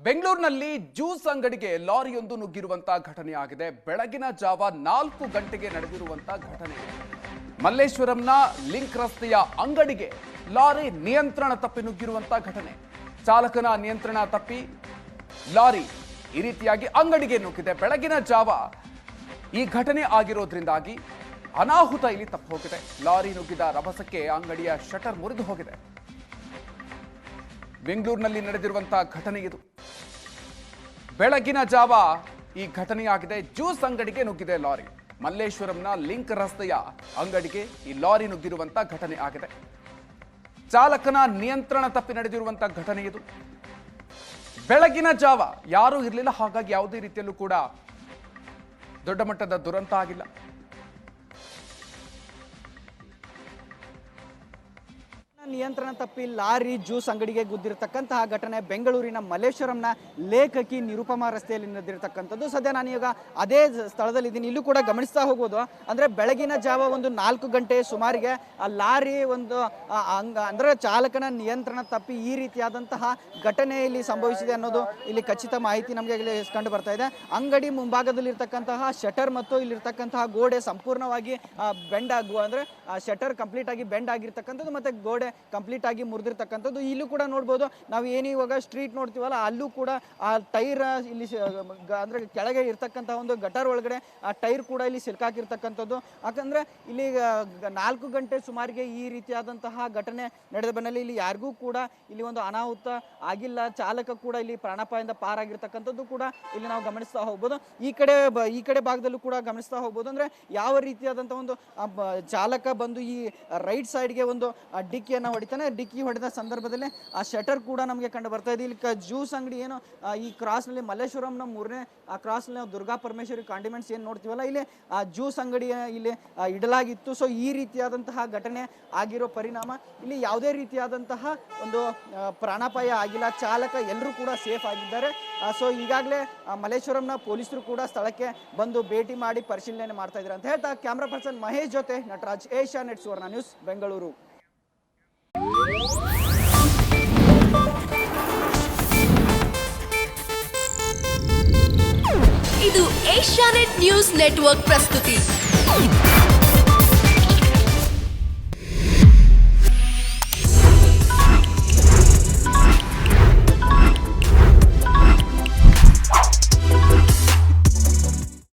ಬೆಂಗಳೂರಿನಲ್ಲಿ ಜ್ಯೂಸ್ ಅಂಗಡಿಗೆ ಲಾರಿಯೊಂದು ನುಗ್ಗಿರುವಂತಹ ಘಟನೆ ಆಗಿದೆ. ಬೆಳಗಿನ ಜಾವ 4 ಗಂಟೆಗೆ ನಡೆದಿರುವಂತಹ ಘಟನೆ. ಮಲ್ಲೇಶ್ವರಂನ ಲಿಂಕ್ ರಸ್ತೆಯ ಅಂಗಡಿಗೆ ಲಾರಿ ನಿಯಂತ್ರಣ ತಪ್ಪಿ ನುಗ್ಗಿರುವಂತಹ ಘಟನೆ. ಚಾಲಕನ ನಿಯಂತ್ರಣ ತಪ್ಪಿ ಲಾರಿ ಈ ರೀತಿಯಾಗಿ ಅಂಗಡಿಗೆ ನುಗ್ಗಿದೆ. ಬೆಳಗಿನ ಜಾವ ಈ ಘಟನೆ ಆಗಿರೋದ್ರಿಂದಾಗಿ ಅನಾಹುತ ಇಲ್ಲಿ ತಪ್ಪಿ ಹೋಗಿದೆ. ಲಾರಿ ನುಗ್ಗಿದ ರಭಸಕ್ಕೆ ಅಂಗಡಿಯ ಶಟರ್ ಮುರಿದು ಹೋಗಿದೆ. ಬೆಂಗಳೂರಿನಲ್ಲಿ ನಡೆದಿರುವಂತಹ ಘಟನೆ ಇದು. ಬೆಳಗಿನ ಜಾವ ಈ ಘಟನೆಯಾಗಿದೆ. ಜ್ಯೂಸ್ ಅಂಗಡಿಗೆ ನುಗ್ಗಿದೆ ಲಾರಿ. ಮಲ್ಲೇಶ್ವರಂನ ಲಿಂಕ್ ರಸ್ತೆಯ ಅಂಗಡಿಗೆ ಈ ಲಾರಿ ನುಗ್ಗಿರುವಂತಹ ಘಟನೆ ಆಗಿದೆ. ಚಾಲಕನ ನಿಯಂತ್ರಣ ತಪ್ಪಿ ನಡೆದಿರುವಂತಹ ಘಟನೆ ಇದು. ಬೆಳಗಿನ ಜಾವ ಯಾರೂ ಇರಲಿಲ್ಲ, ಹಾಗಾಗಿ ಯಾವುದೇ ರೀತಿಯಲ್ಲೂ ಕೂಡ ದೊಡ್ಡ ಮಟ್ಟದ ದುರಂತ ಆಗಿಲ್ಲ. ನಿಯಂತ್ರಣ ತಪ್ಪಿ ಲಾರಿ ಜ್ಯೂಸ್ ಅಂಗಡಿಗೆ ಗುದ್ದಿರತಕ್ಕಂತಹ ಘಟನೆ ಬೆಂಗಳೂರಿನ ಮಲ್ಲೇಶ್ವರಂನ ಲೇಖಕಿ ನಿರುಪಮಾ ರಸ್ತೆಯಲ್ಲಿ ನಡೆದಿರತಕ್ಕಂಥದ್ದು. ಸದ್ಯ ನಾನೀಗ ಅದೇ ಸ್ಥಳದಲ್ಲಿದ್ದೀನಿ. ಇಲ್ಲೂ ಕೂಡ ಗಮನಿಸ್ತಾ ಹೋಗ್ಬೋದು. ಅಂದರೆ ಬೆಳಗಿನ ಜಾವ ಒಂದು 4 ಗಂಟೆ ಸುಮಾರಿಗೆ ಆ ಲಾರಿ ಒಂದು ಅಂದರೆ ಚಾಲಕನ ನಿಯಂತ್ರಣ ತಪ್ಪಿ ಈ ರೀತಿಯಾದಂತಹ ಘಟನೆ ಇಲ್ಲಿ ಸಂಭವಿಸಿದೆ ಅನ್ನೋದು ಇಲ್ಲಿ ಖಚಿತ ಮಾಹಿತಿ ನಮಗೆ ಇಲ್ಲಿ ಕಂಡು ಬರ್ತಾ ಇದೆ. ಅಂಗಡಿ ಮುಂಭಾಗದಲ್ಲಿರ್ತಕ್ಕಂತಹ ಶಟರ್ ಮತ್ತು ಇಲ್ಲಿರ್ತಕ್ಕಂತಹ ಗೋಡೆ ಸಂಪೂರ್ಣವಾಗಿ ಬೆಂಡ್ ಅಂದರೆ ಶಟರ್ ಕಂಪ್ಲೀಟ್ ಆಗಿ ಬೆಂಡ್ ಆಗಿರ್ತಕ್ಕಂಥದ್ದು ಮತ್ತು ಗೋಡೆ ಕಂಪ್ಲೀಟ್ ಆಗಿ ಮುರಿದಿರ್ತಕ್ಕಂಥದ್ದು. ಇಲ್ಲೂ ಕೂಡ ನೋಡ್ಬೋದು. ನಾವು ಏನು ಇವಾಗ ಸ್ಟ್ರೀಟ್ ನೋಡ್ತೀವಲ್ಲ, ಅಲ್ಲೂ ಕೂಡ ಆ ಟೈರ್ ಇಲ್ಲಿ ಅಂದ್ರೆ ಕೆಳಗೆ ಇರ್ತಕ್ಕಂಥ ಒಂದು ಗಟರ್ ಒಳಗಡೆ ಆ ಟೈರ್ ಕೂಡ ಇಲ್ಲಿ ಸಿಲ್ಕಾಕಿರ್ತಕ್ಕಂಥದ್ದು. ಯಾಕಂದ್ರೆ ಇಲ್ಲಿ 4 ಗಂಟೆ ಸುಮಾರಿಗೆ ಈ ರೀತಿಯಾದಂತಹ ಘಟನೆ ನಡೆದ ಬೆನ್ನಲ್ಲಿ ಇಲ್ಲಿ ಯಾರಿಗೂ ಕೂಡ ಇಲ್ಲಿ ಒಂದು ಅನಾಹುತ ಆಗಿಲ್ಲ. ಚಾಲಕ ಕೂಡ ಇಲ್ಲಿ ಪ್ರಾಣಾಪಾಯದಿಂದ ಪಾರಾಗಿರ್ತಕ್ಕಂಥದ್ದು ಕೂಡ ಇಲ್ಲಿ ನಾವು ಗಮನಿಸ್ತಾ ಹೋಗ್ಬೋದು. ಈ ಕಡೆ ಭಾಗದಲ್ಲೂ ಕೂಡ ಗಮನಿಸ್ತಾ ಹೋಗ್ಬೋದು. ಅಂದ್ರೆ ಯಾವ ರೀತಿಯಾದಂಥ ಒಂದು ಚಾಲಕ ಬಂದು ಈ ರೈಟ್ ಸೈಡ್ಗೆ ಒಂದು ಡಿಕ್ಕಿಯನ್ನು ಹೊಡಿತಾನೆ. ಡಿಕ್ಕಿ ಹೊಡೆದ ಸಂದರ್ಭದಲ್ಲಿ ಆ ಶಟರ್ ಕೂಡ ನಮಗೆ ಕಂಡು ಬರ್ತಾ ಇದೆ. ಇಲ್ಲಿ ಜ್ಯೂಸ್ ಅಂಗಡಿ ಏನು ಈ ಕ್ರಾಸ್ನಲ್ಲಿ ಮಲ್ಲೇಶ್ವರಂನ 3ನೇ ಆ ಕ್ರಾಸ್ನಲ್ಲಿ ನಾವು ದುರ್ಗಾ ಪರಮೇಶ್ವರಿ ಕಾಂಡಿಮೆಂಟ್ಸ್ ಏನು ನೋಡ್ತೀವಲ್ಲ, ಇಲ್ಲಿ ಆ ಜ್ಯೂಸ್ ಅಂಗಡಿ ಇಲ್ಲಿ ಇಡಲಾಗಿತ್ತು. ಸೊ ಈ ರೀತಿಯಾದಂತಹ ಘಟನೆ ಆಗಿರೋ ಪರಿಣಾಮ ಇಲ್ಲಿ ಯಾವುದೇ ರೀತಿಯಾದಂತಹ ಒಂದು ಪ್ರಾಣಾಪಾಯ ಆಗಿಲ್ಲ. ಚಾಲಕ ಎಲ್ಲರೂ ಕೂಡ ಸೇಫ್ ಆಗಿದ್ದಾರೆ. ಸೊ ಈಗಾಗಲೇ ಮಲ್ಲೇಶ್ವರಂನ ಪೊಲೀಸರು ಕೂಡ ಸ್ಥಳಕ್ಕೆ ಬಂದು ಭೇಟಿ ಮಾಡಿ ಪರಿಶೀಲನೆ ಮಾಡ್ತಾ ಇದ್ದಾರೆ ಅಂತ ಹೇಳ್ತಾ ಕ್ಯಾಮ್ರಾ ಪರ್ಸನ್ ಮಹೇಶ್ ಜೊತೆ ನಟರಾಜ್, ಏಷ್ಯಾನೆಟ್ ಸುವರ್ಣ ನ್ಯೂಸ್, ಬೆಂಗಳೂರು. ಇದು ಏಷ್ಯಾನೆಟ್ ನ್ಯೂಸ್ ನೆಟ್ವರ್ಕ್ ಪ್ರಸ್ತುತಿ.